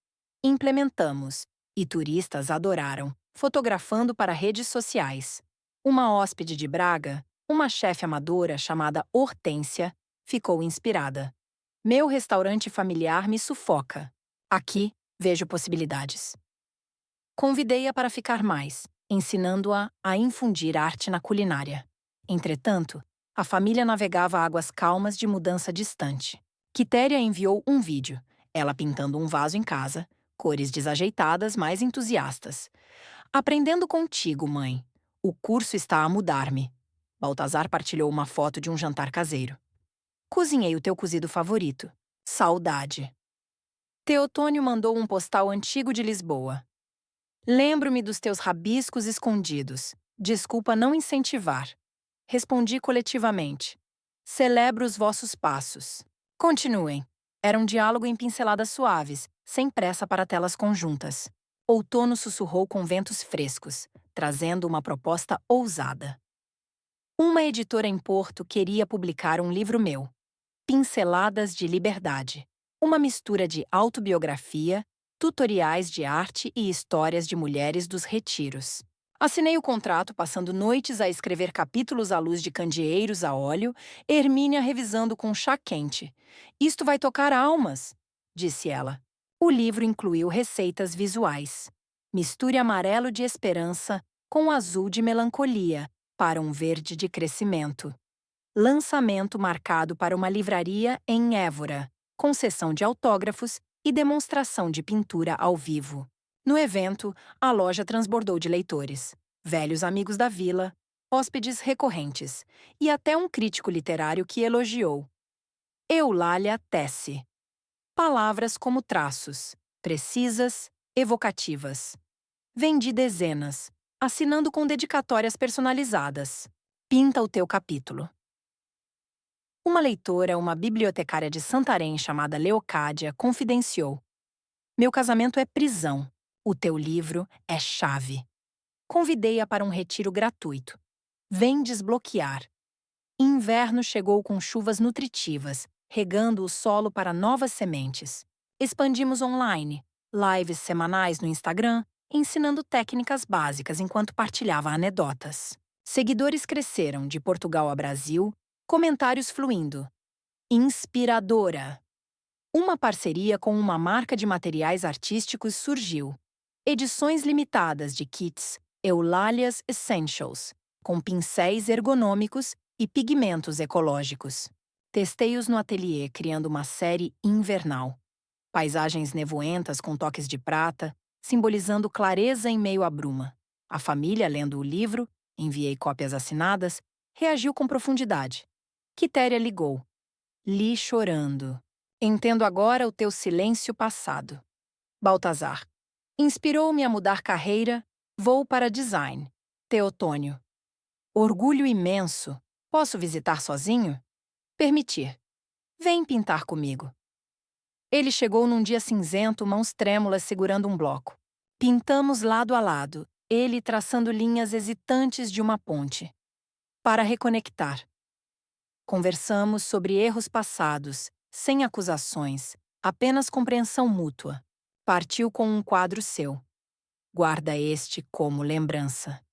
Implementamos. E turistas adoraram, fotografando para redes sociais. Uma hóspede de Braga, uma chefe amadora chamada Hortência, ficou inspirada. Meu restaurante familiar me sufoca. Aqui, vejo possibilidades. Convidei-a para ficar mais, ensinando-a a infundir arte na culinária. Entretanto, a família navegava águas calmas de mudança distante. Quitéria enviou um vídeo, ela pintando um vaso em casa, cores desajeitadas, mas entusiastas. Aprendendo contigo, mãe. O curso está a mudar-me. Baltazar partilhou uma foto de um jantar caseiro. Cozinhei o teu cozido favorito. Saudade. Teotônio mandou um postal antigo de Lisboa. Lembro-me dos teus rabiscos escondidos. Desculpa não incentivar. Respondi coletivamente. Celebro os vossos passos. Continuem. Era um diálogo em pinceladas suaves, sem pressa para telas conjuntas. Outono sussurrou com ventos frescos, trazendo uma proposta ousada. Uma editora em Porto queria publicar um livro meu, Pinceladas de Liberdade. Uma mistura de autobiografia, tutoriais de arte e histórias de mulheres dos retiros. Assinei o contrato passando noites a escrever capítulos à luz de candeeiros a óleo, Hermínia revisando com chá quente. Isto vai tocar almas, disse ela. O livro incluiu receitas visuais. Misture amarelo de esperança com azul de melancolia para um verde de crescimento. Lançamento marcado para uma livraria em Évora, com sessão de autógrafos e demonstração de pintura ao vivo. No evento, a loja transbordou de leitores, velhos amigos da vila, hóspedes recorrentes e até um crítico literário que elogiou. Eulália tece. Palavras como traços, precisas, evocativas. Vendi dezenas, assinando com dedicatórias personalizadas. Pinta o teu capítulo. Uma leitora, uma bibliotecária de Santarém chamada Leocádia, confidenciou: Meu casamento é prisão. O teu livro é chave. Convidei-a para um retiro gratuito. Vem desbloquear. Inverno chegou com chuvas nutritivas, regando o solo para novas sementes. Expandimos online, lives semanais no Instagram, ensinando técnicas básicas enquanto partilhava anedotas. Seguidores cresceram de Portugal a Brasil, comentários fluindo. Inspiradora. Uma parceria com uma marca de materiais artísticos surgiu. Edições limitadas de kits Eulálias Essentials, com pincéis ergonômicos e pigmentos ecológicos. Testei-os no ateliê, criando uma série invernal. Paisagens nevoentas com toques de prata, simbolizando clareza em meio à bruma. A família, lendo o livro, enviei cópias assinadas, reagiu com profundidade. Quitéria ligou. Li chorando. Entendo agora o teu silêncio passado. Baltazar. Inspirou-me a mudar carreira, vou para design. Teotônio. Orgulho imenso. Posso visitar sozinho? Permitir. Vem pintar comigo. Ele chegou num dia cinzento, mãos trêmulas segurando um bloco. Pintamos lado a lado, ele traçando linhas hesitantes de uma ponte. Para reconectar. Conversamos sobre erros passados, sem acusações, apenas compreensão mútua. Partiu com um quadro seu. Guarda este como lembrança.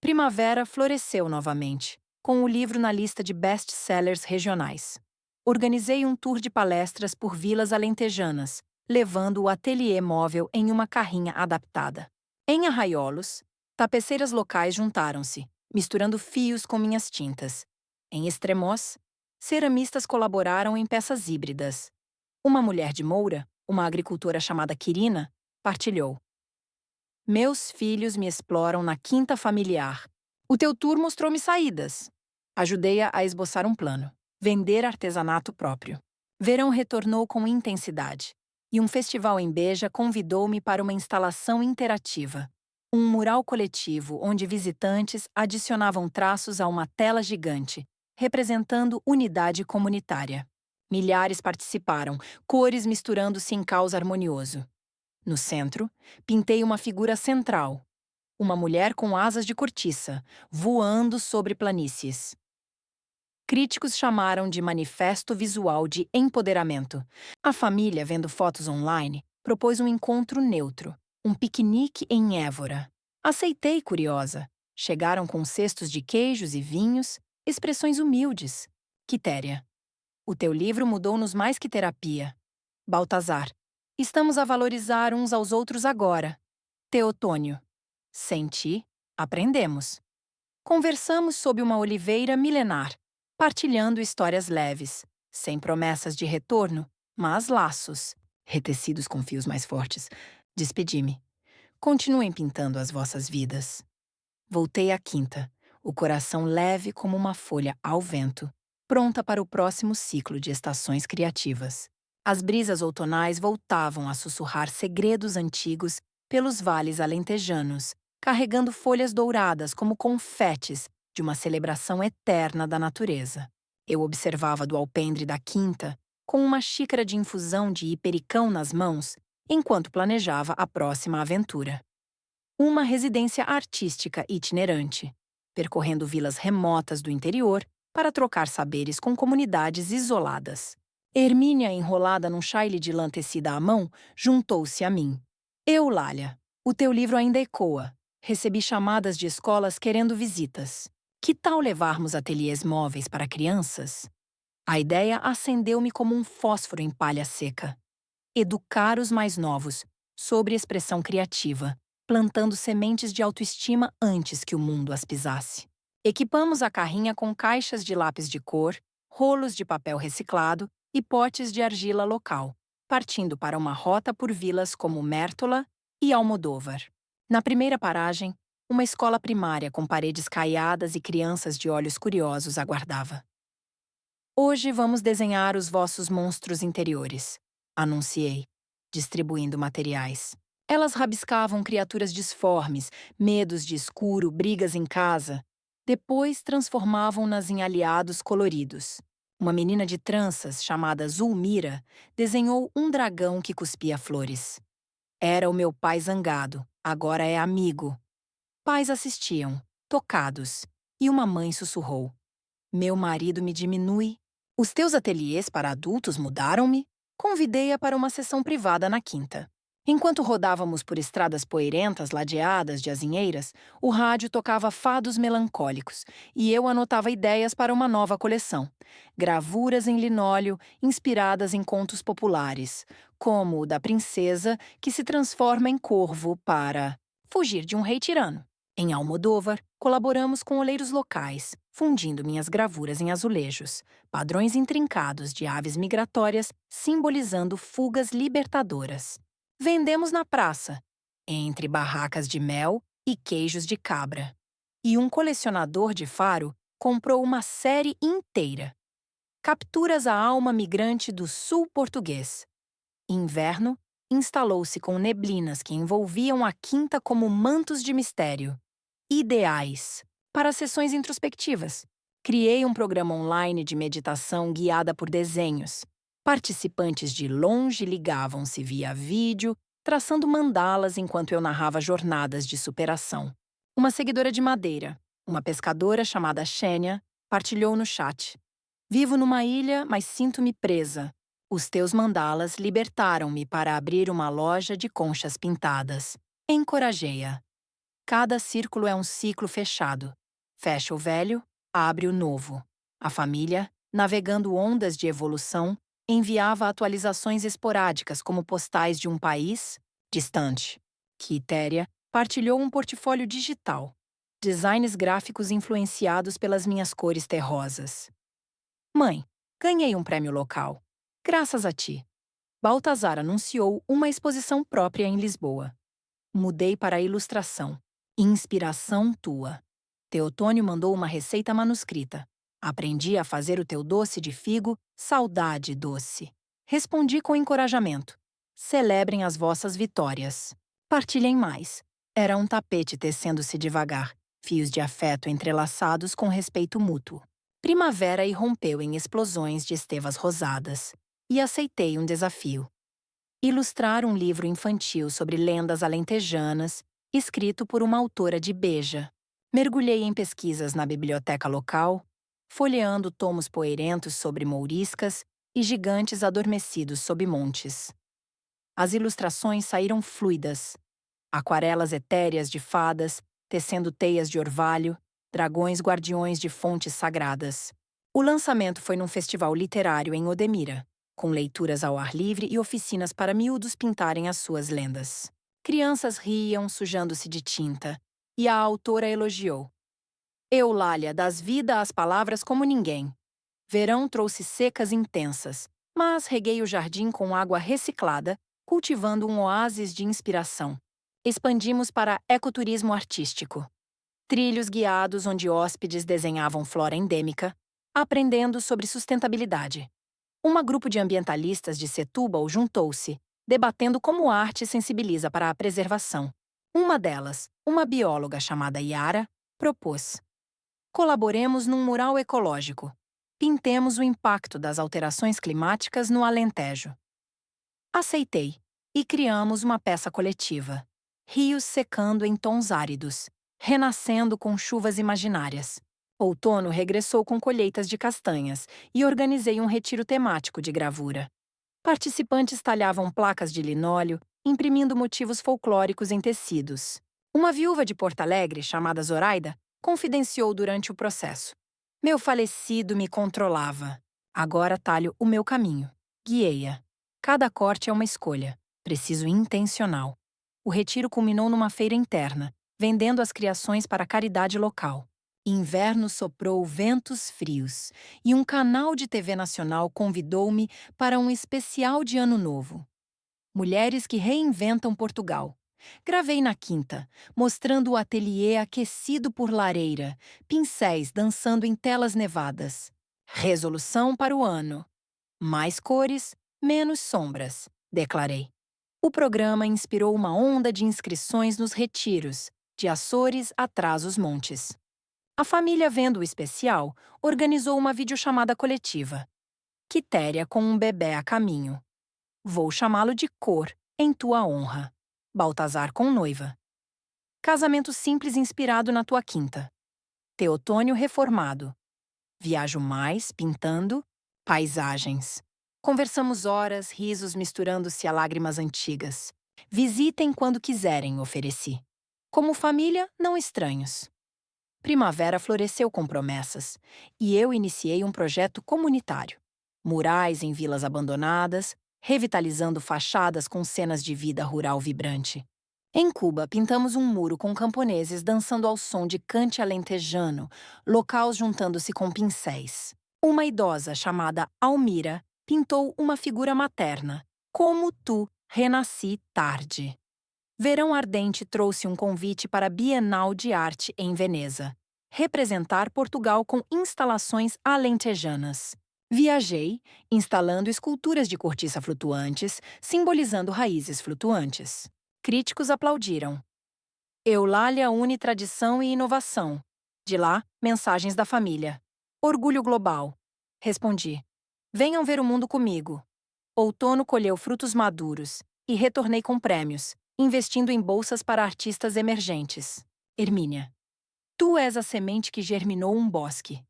Primavera floresceu novamente, com o livro na lista de best-sellers regionais. Organizei um tour de palestras por vilas alentejanas, levando o ateliê móvel em uma carrinha adaptada. Em Arraiolos, tapeceiras locais juntaram-se, misturando fios com minhas tintas. Em Estremoz, ceramistas colaboraram em peças híbridas. Uma mulher de Moura, uma agricultora chamada Quirina, partilhou. Meus filhos me exploram na quinta familiar. O teu tour mostrou-me saídas. Ajudei-a a esboçar um plano. Vender artesanato próprio. Verão retornou com intensidade. E um festival em Beja convidou-me para uma instalação interativa. Um mural coletivo onde visitantes adicionavam traços a uma tela gigante, representando unidade comunitária. Milhares participaram, cores misturando-se em caos harmonioso. No centro, pintei uma figura central, uma mulher com asas de cortiça, voando sobre planícies. Críticos chamaram de manifesto visual de empoderamento. A família, vendo fotos online, propôs um encontro neutro, um piquenique em Évora. Aceitei, curiosa. Chegaram com cestos de queijos e vinhos, expressões humildes. Quitéria. O teu livro mudou-nos mais que terapia. Baltazar. Estamos a valorizar uns aos outros agora. Teotônio. Sem ti, aprendemos. Conversamos sob uma oliveira milenar, partilhando histórias leves, sem promessas de retorno, mas laços, retecidos com fios mais fortes. Despedi-me. Continuem pintando as vossas vidas. Voltei à quinta, o coração leve como uma folha ao vento, pronta para o próximo ciclo de estações criativas. As brisas outonais voltavam a sussurrar segredos antigos pelos vales alentejanos, carregando folhas douradas como confetes de uma celebração eterna da natureza. Eu observava do alpendre da quinta, com uma xícara de infusão de hipericão nas mãos, enquanto planejava a próxima aventura. Uma residência artística itinerante. percorrendo vilas remotas do interior para trocar saberes com comunidades isoladas. Hermínia, enrolada num chale de lã tecida à mão, juntou-se a mim. Eulália, o teu livro ainda ecoa. Recebi chamadas de escolas querendo visitas. Que tal levarmos ateliês móveis para crianças? A ideia acendeu-me como um fósforo em palha seca. Educar os mais novos, sobre expressão criativa, plantando sementes de autoestima antes que o mundo as pisasse. Equipamos a carrinha com caixas de lápis de cor, rolos de papel reciclado e potes de argila local, partindo para uma rota por vilas como Mértola e Almodóvar. Na primeira paragem, uma escola primária com paredes caiadas e crianças de olhos curiosos aguardava. Hoje vamos desenhar os vossos monstros interiores, anunciei, distribuindo materiais. Elas rabiscavam criaturas disformes, medos de escuro, brigas em casa. Depois transformavam-nas em aliados coloridos. Uma menina de tranças, chamada Zulmira, desenhou um dragão que cuspia flores. Era o meu pai zangado, agora é amigo. Pais assistiam, tocados, e uma mãe sussurrou: Meu marido me diminui. Os teus ateliês para adultos mudaram-me? Convidei-a para uma sessão privada na quinta. Enquanto rodávamos por estradas poeirentas ladeadas de azinheiras, o rádio tocava fados melancólicos e eu anotava ideias para uma nova coleção. Gravuras em linóleo inspiradas em contos populares, como o da princesa que se transforma em corvo para fugir de um rei tirano. Em Almodóvar, colaboramos com oleiros locais, fundindo minhas gravuras em azulejos, padrões intrincados de aves migratórias simbolizando fugas libertadoras. Vendemos na praça, entre barracas de mel e queijos de cabra. E um colecionador de faro comprou uma série inteira. Capturas à alma migrante do sul português. Inverno instalou-se com neblinas que envolviam a quinta como mantos de mistério. Ideais para sessões introspectivas. Criei um programa online de meditação guiada por desenhos. Participantes de longe ligavam-se via vídeo, traçando mandalas enquanto eu narrava jornadas de superação. Uma seguidora de madeira, uma pescadora chamada Xênia, partilhou no chat. Vivo numa ilha, mas sinto-me presa. Os teus mandalas libertaram-me para abrir uma loja de conchas pintadas. Encorajei-a. Cada círculo é um ciclo fechado. Fecha o velho, abre o novo. A família, navegando ondas de evolução, enviava atualizações esporádicas como postais de um país distante. Quitéria partilhou um portfólio digital. Designs gráficos influenciados pelas minhas cores terrosas. Mãe, ganhei um prêmio local. Graças a ti. Baltazar anunciou uma exposição própria em Lisboa. Mudei para a ilustração. Inspiração tua. Teotônio mandou uma receita manuscrita. Aprendi a fazer o teu doce de figo, saudade doce. Respondi com encorajamento. Celebrem as vossas vitórias. Partilhem mais. Era um tapete tecendo-se devagar, fios de afeto entrelaçados com respeito mútuo. Primavera irrompeu em explosões de estevas rosadas. E aceitei um desafio. Ilustrar um livro infantil sobre lendas alentejanas, escrito por uma autora de Beja. Mergulhei em pesquisas na biblioteca local, folheando tomos poeirentos sobre mouriscas e gigantes adormecidos sob montes. As ilustrações saíram fluidas. Aquarelas etéreas de fadas, tecendo teias de orvalho, dragões guardiões de fontes sagradas. O lançamento foi num festival literário em Odemira, com leituras ao ar livre e oficinas para miúdos pintarem as suas lendas. Crianças riam, sujando-se de tinta, e a autora elogiou. Eulália, das vida às palavras como ninguém. Verão trouxe secas intensas, mas reguei o jardim com água reciclada, cultivando um oásis de inspiração. Expandimos para ecoturismo artístico. Trilhos guiados onde hóspedes desenhavam flora endêmica, aprendendo sobre sustentabilidade. Um grupo de ambientalistas de Setúbal juntou-se, debatendo como a arte sensibiliza para a preservação. Uma delas, uma bióloga chamada Yara, propôs: colaboremos num mural ecológico. Pintemos o impacto das alterações climáticas no Alentejo. Aceitei, e criamos uma peça coletiva. Rios secando em tons áridos, renascendo com chuvas imaginárias. Outono regressou com colheitas de castanhas e organizei um retiro temático de gravura. Participantes talhavam placas de linóleo, imprimindo motivos folclóricos em tecidos. Uma viúva de Porto Alegre, chamada Zoraida, confidenciou durante o processo. Meu falecido me controlava. Agora talho o meu caminho. Guiei-a. Cada corte é uma escolha. Preciso intencional. O retiro culminou numa feira interna, vendendo as criações para a caridade local. Inverno soprou ventos frios e um canal de TV nacional convidou-me para um especial de Ano Novo. Mulheres que reinventam Portugal. Gravei na quinta, mostrando o ateliê aquecido por lareira, pincéis dançando em telas nevadas. Resolução para o ano. Mais cores, menos sombras, declarei. O programa inspirou uma onda de inscrições nos retiros, de Açores a Trás-os-Montes. A família, vendo o especial, organizou uma videochamada coletiva. Quitéria com um bebê a caminho. Vou chamá-lo de Cor, em tua honra. Baltazar com noiva. Casamento simples inspirado na tua quinta. Teotônio reformado. Viajo mais, pintando, paisagens. Conversamos horas, risos misturando-se a lágrimas antigas. Visitem quando quiserem, ofereci. Como família, não estranhos. Primavera floresceu com promessas, e eu iniciei um projeto comunitário. Murais em vilas abandonadas, revitalizando fachadas com cenas de vida rural vibrante. Em Cuba, pintamos um muro com camponeses dançando ao som de cante alentejano, locais juntando-se com pincéis. Uma idosa chamada Almira pintou uma figura materna. Como tu, renasci tarde. Verão Ardente trouxe um convite para a Bienal de Arte em Veneza. Representar Portugal com instalações alentejanas. Viajei, instalando esculturas de cortiça flutuantes, simbolizando raízes flutuantes. Críticos aplaudiram. Eulália une tradição e inovação. De lá, mensagens da família. Orgulho global. Respondi. Venham ver o mundo comigo. Outono colheu frutos maduros e retornei com prêmios, investindo em bolsas para artistas emergentes. Hermínia. Tu és a semente que germinou um bosque.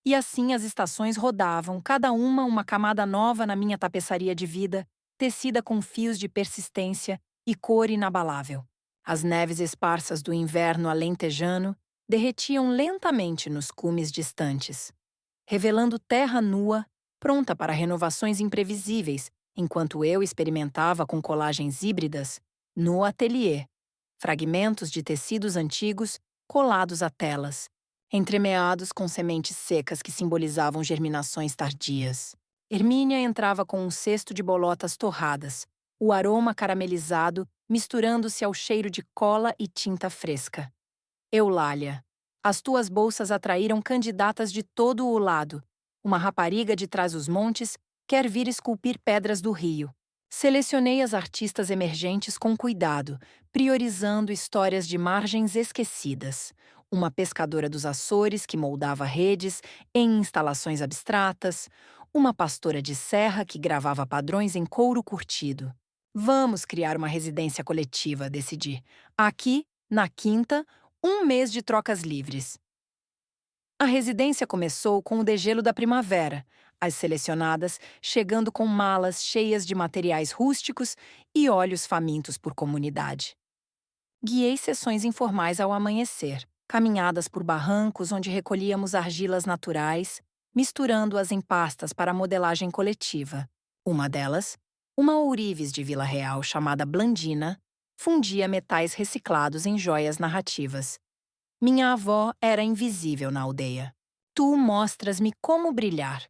E assim as estações rodavam, cada uma camada nova na minha tapeçaria de vida, tecida com fios de persistência e cor inabalável. As neves esparsas do inverno alentejano derretiam lentamente nos cumes distantes, revelando terra nua, pronta para renovações imprevisíveis, enquanto eu experimentava com colagens híbridas no ateliê, fragmentos de tecidos antigos colados a telas, entremeados com sementes secas que simbolizavam germinações tardias. Hermínia entrava com um cesto de bolotas torradas, o aroma caramelizado misturando-se ao cheiro de cola e tinta fresca. Eulália, as tuas bolsas atraíram candidatas de todo o lado. Uma rapariga de Trás-os-Montes quer vir esculpir pedras do rio. Selecionei as artistas emergentes com cuidado, priorizando histórias de margens esquecidas. Uma pescadora dos Açores que moldava redes em instalações abstratas, uma pastora de serra que gravava padrões em couro curtido. Vamos criar uma residência coletiva, decidi. Aqui, na quinta, um mês de trocas livres. A residência começou com o degelo da primavera, as selecionadas chegando com malas cheias de materiais rústicos e olhos famintos por comunidade. Guiei sessões informais ao amanhecer, caminhadas por barrancos onde recolhíamos argilas naturais, misturando-as em pastas para a modelagem coletiva. Uma delas, uma ourives de Vila Real chamada Blandina, fundia metais reciclados em joias narrativas. Minha avó era invisível na aldeia. Tu mostras-me como brilhar.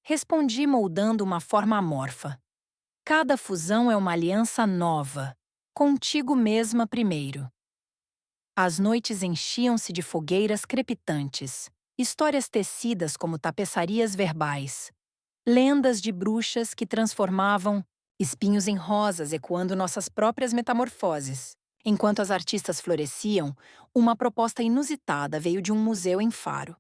Respondi moldando uma forma amorfa. Cada fusão é uma aliança nova, contigo mesma primeiro. As noites enchiam-se de fogueiras crepitantes, histórias tecidas como tapeçarias verbais, lendas de bruxas que transformavam espinhos em rosas ecoando nossas próprias metamorfoses. Enquanto as artistas floresciam, uma proposta inusitada veio de um museu em Faro.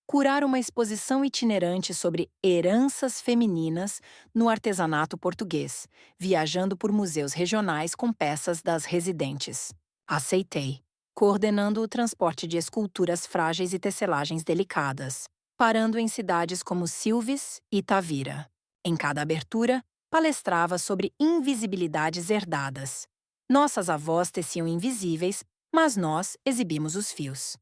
Curar uma exposição itinerante sobre heranças femininas no artesanato português, viajando por museus regionais com peças das residentes. Aceitei. coordenando o transporte de esculturas frágeis e tecelagens delicadas, parando em cidades como Silves e Tavira. Em cada abertura, palestrava sobre invisibilidades herdadas. Nossas avós teciam invisíveis, mas nós exibimos os fios.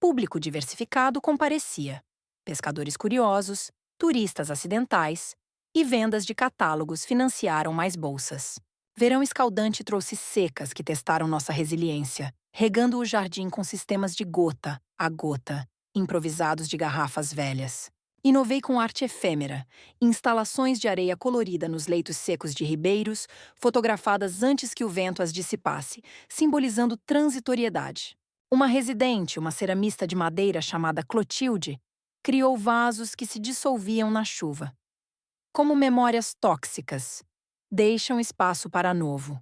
Público diversificado comparecia. Pescadores curiosos, turistas acidentais e vendas de catálogos financiaram mais bolsas. Verão escaldante trouxe secas que testaram nossa resiliência, regando o jardim com sistemas de gota a gota, improvisados de garrafas velhas. Inovei com arte efêmera, instalações de areia colorida nos leitos secos de ribeiros, fotografadas antes que o vento as dissipasse, simbolizando transitoriedade. Uma residente, uma ceramista de madeira chamada Clotilde, criou vasos que se dissolviam na chuva. Como memórias tóxicas, deixam espaço para novo.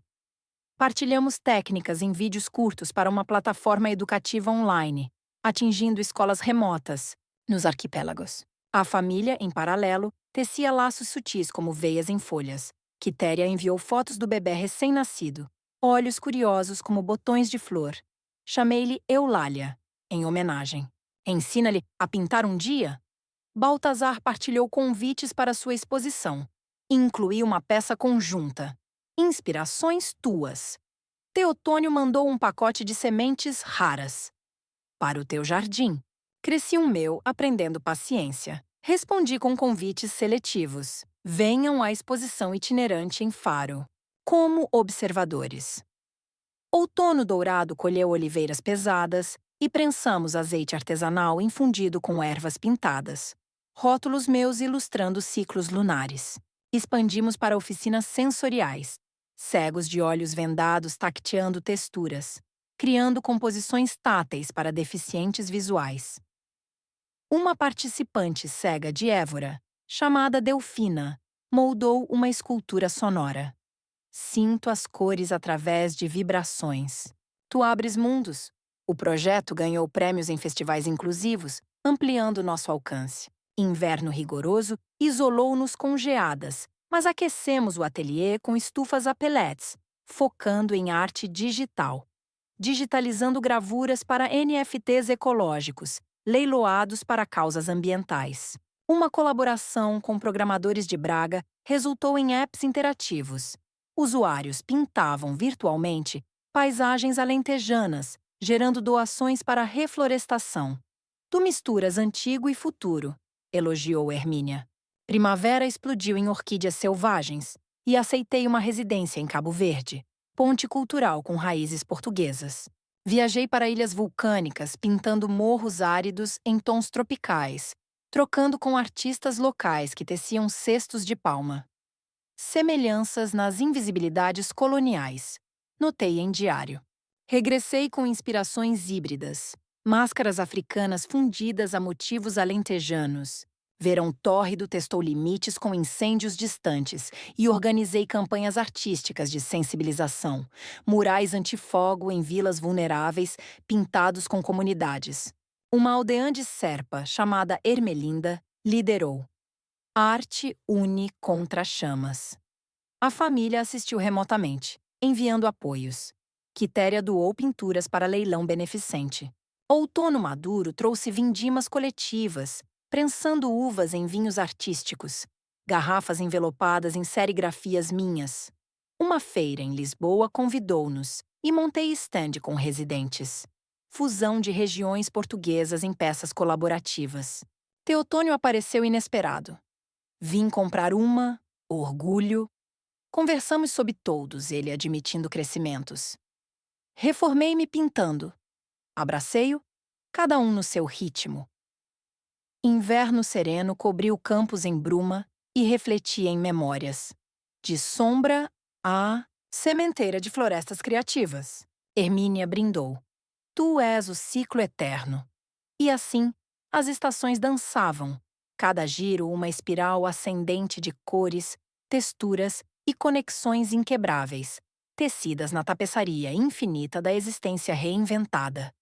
Partilhamos técnicas em vídeos curtos para uma plataforma educativa online, atingindo escolas remotas, nos arquipélagos. A família, em paralelo, tecia laços sutis como veias em folhas. Quitéria enviou fotos do bebê recém-nascido, olhos curiosos como botões de flor. Chamei-lhe Eulália, em homenagem. Ensina-lhe a pintar um dia? Baltazar partilhou convites para sua exposição. Incluí uma peça conjunta. Inspirações tuas. Teotônio mandou um pacote de sementes raras. Para o teu jardim. Cresci um meu aprendendo paciência. Respondi com convites seletivos. Venham à exposição itinerante em Faro. Como observadores. Outono dourado colheu oliveiras pesadas e prensamos azeite artesanal infundido com ervas pintadas. Rótulos meus ilustrando ciclos lunares. Expandimos para oficinas sensoriais. Cegos de olhos vendados tacteando texturas, criando composições táteis para deficientes visuais. Uma participante cega de Évora, chamada Delfina, moldou uma escultura sonora. Sinto as cores através de vibrações. Tu abres mundos. O projeto ganhou prêmios em festivais inclusivos, ampliando nosso alcance. Inverno rigoroso isolou-nos com geadas, mas aquecemos o ateliê com estufas a pellets, focando em arte digital. Digitalizando gravuras para NFTs ecológicos, leiloados para causas ambientais. Uma colaboração com programadores de Braga resultou em apps interativos. Usuários pintavam virtualmente paisagens alentejanas, gerando doações para a reflorestação. Tu misturas antigo e futuro, elogiou Hermínia. Primavera explodiu em orquídeas selvagens e aceitei uma residência em Cabo Verde, ponte cultural com raízes portuguesas. Viajei para ilhas vulcânicas, pintando morros áridos em tons tropicais, trocando com artistas locais que teciam cestos de palma. Semelhanças nas invisibilidades coloniais. Notei em diário. Regressei com inspirações híbridas. Máscaras africanas fundidas a motivos alentejanos. Verão tórrido testou limites com incêndios distantes e organizei campanhas artísticas de sensibilização. Murais antifogo em vilas vulneráveis, pintados com comunidades. Uma aldeã de Serpa, chamada Ermelinda, liderou. Arte une contra chamas. A família assistiu remotamente, enviando apoios. Quitéria doou pinturas para leilão beneficente. Outono maduro trouxe vindimas coletivas, prensando uvas em vinhos artísticos. Garrafas envelopadas em serigrafias minhas. Uma feira em Lisboa convidou-nos e montei stand com residentes. Fusão de regiões portuguesas em peças colaborativas. Teotônio apareceu inesperado. Vim comprar orgulho. Conversamos sobre todos, ele admitindo crescimentos. Reformei-me pintando. Abracei-o, cada um no seu ritmo. Inverno sereno cobriu campos em bruma e refletia em memórias. De sombra a sementeira de florestas criativas. Hermínia brindou. Tu és o ciclo eterno. E assim, as estações dançavam. Cada giro uma espiral ascendente de cores, texturas e conexões inquebráveis, tecidas na tapeçaria infinita da existência reinventada.